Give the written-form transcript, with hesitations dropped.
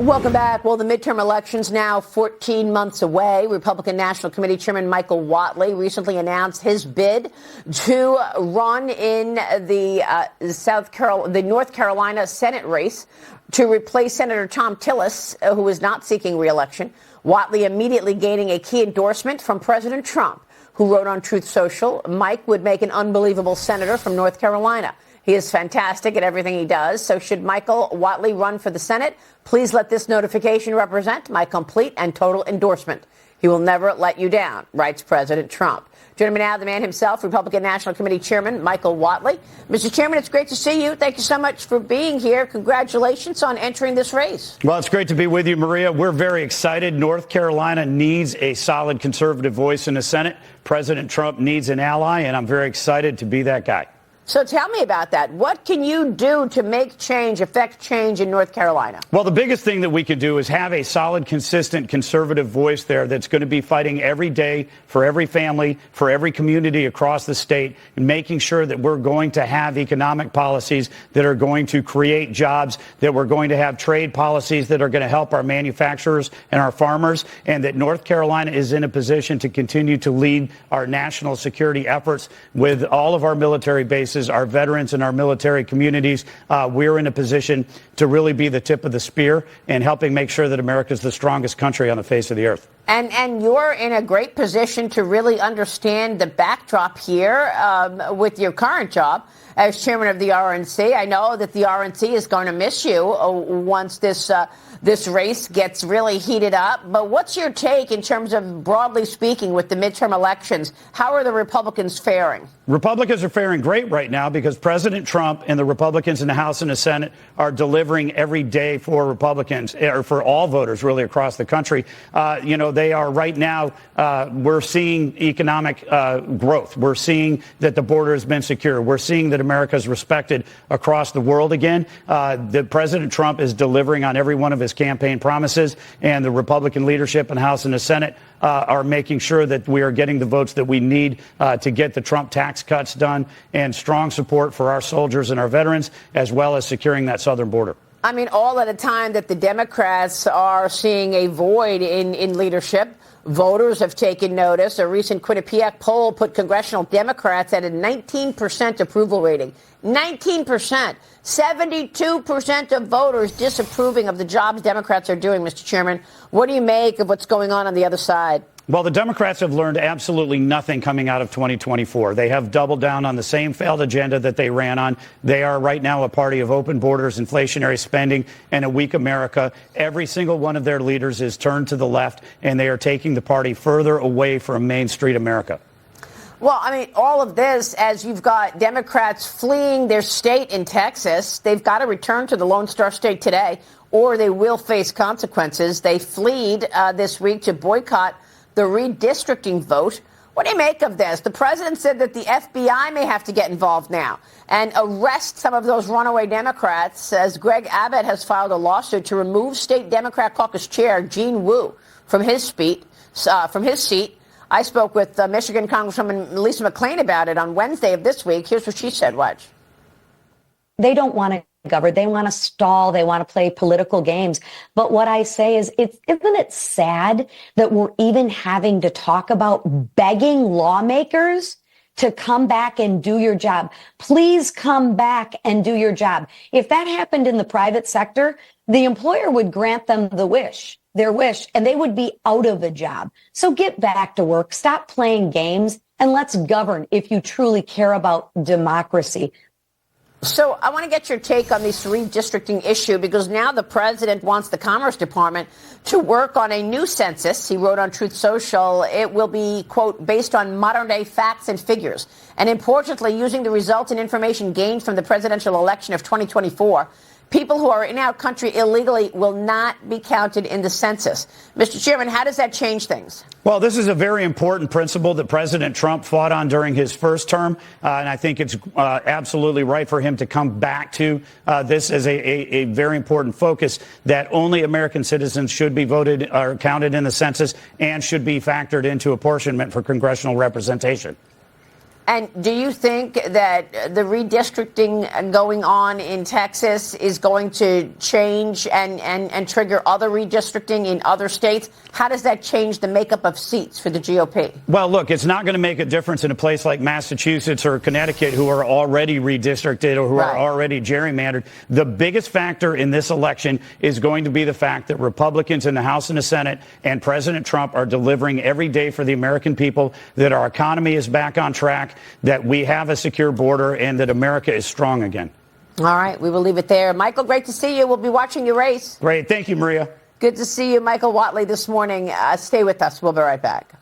Welcome back. Well, the midterm elections now 14 months away. Republican National Committee Chairman Michael Whatley recently announced his bid to run in the North Carolina Senate race to replace Senator Thom Tillis, who is not seeking re-election. Whatley immediately gaining a key endorsement from President Trump, who wrote on Truth Social, Mike would make an unbelievable senator from North Carolina. He is fantastic at everything he does. So should Michael Whatley run for the Senate? Please let this notification represent my complete and total endorsement. He will never let you down, writes President Trump. Joining me now, the man himself, Republican National Committee Chairman Michael Whatley. Mr. Chairman, it's great to see you. Thank you so much for being here. Congratulations on entering this race. Well, it's great to be with you, Maria. We're very excited. North Carolina needs a solid conservative voice in the Senate. President Trump needs an ally, and I'm very excited to be that guy. So tell me about that. What can you do to make change, affect change in North Carolina? Well, the biggest thing that we can do is have a solid, consistent, conservative voice there that's going to be fighting every day for every family, for every community across the state, and making sure that we're going to have economic policies that are going to create jobs, that we're going to have trade policies that are going to help our manufacturers and our farmers, and that North Carolina is in a position to continue to lead our national security efforts with all of our military bases, our veterans and our military communities. We're in a position to really be the tip of the spear and helping make sure that America is the strongest country on the face of the earth. And you're in a great position to really understand the backdrop here with your current job as chairman of the RNC. I know that the RNC is going to miss you once this race gets really heated up. But what's your take in terms of, broadly speaking, with the midterm elections? How are the Republicans faring? Republicans are faring great right now because President Trump and the Republicans in the House and the Senate are delivering every day for Republicans, or for all voters really across the country. They are right now, we're seeing economic growth. We're seeing that the border has been secure. We're seeing that America is respected across the world again. That President Trump is delivering on every one of his campaign promises, and the Republican leadership in the House and the Senate are making sure that we are getting the votes that we need to get the Trump tax cuts done, and strong support for our soldiers and our veterans, as well as securing that southern border. I mean, all at a time that the Democrats are seeing a void in leadership. Voters have taken notice. A recent Quinnipiac poll put congressional Democrats at a 19% approval rating. 19%. 72% of voters disapproving of the jobs Democrats are doing, Mr. Chairman. What do you make of what's going on the other side? Well, the Democrats have learned absolutely nothing coming out of 2024. They have doubled down on the same failed agenda that they ran on. They are right now a party of open borders, inflationary spending, and a weak America. Every single one of their leaders is turned to the left, and they are taking the party further away from Main Street America. Well, I mean, all of this, as you've got Democrats fleeing their state in Texas, they've got to return to the Lone Star State today, or they will face consequences. They fled this week to boycott the redistricting vote. What do you make of this? The president said that the FBI may have to get involved now and arrest some of those runaway Democrats, as Greg Abbott has filed a lawsuit to remove state Democrat caucus chair Gene Wu from his seat. I spoke with Michigan Congresswoman Lisa McClain about it on Wednesday of this week. Here's what she said. Watch. They don't want to govern. They want to stall. They want to play political games. But what I say is, isn't it sad that we're even having to talk about begging lawmakers to come back and do your job? Please come back and do your job. If that happened in the private sector, the employer would grant them their wish, and they would be out of a job. So get back to work. Stop playing games, and let's govern if you truly care about democracy. So I want to get your take on this redistricting issue, because now the president wants the Commerce Department to work on a new census. He wrote on Truth Social, it will be, quote, based on modern day facts and figures. And importantly, using the results and information gained from the presidential election of 2024. People who are in our country illegally will not be counted in the census. Mr. Chairman, how does that change things? Well, this is a very important principle that President Trump fought on during his first term. And I think it's absolutely right for him to come back to this as a very important focus, that only American citizens should be voted or counted in the census and should be factored into apportionment for congressional representation. And do you think that the redistricting going on in Texas is going to change and trigger other redistricting in other states? How does that change the makeup of seats for the GOP? Well, look, it's not going to make a difference in a place like Massachusetts or Connecticut, who are already redistricted or who are already gerrymandered. The biggest factor in this election is going to be the fact that Republicans in the House and the Senate and President Trump are delivering every day for the American people, that our economy is back on track, that we have a secure border, and that America is strong again. All right, we will leave it there. Michael, great to see you. We'll be watching your race. Great. Thank you, Maria. Good to see you, Michael Whatley, this morning. Stay with us. We'll be right back.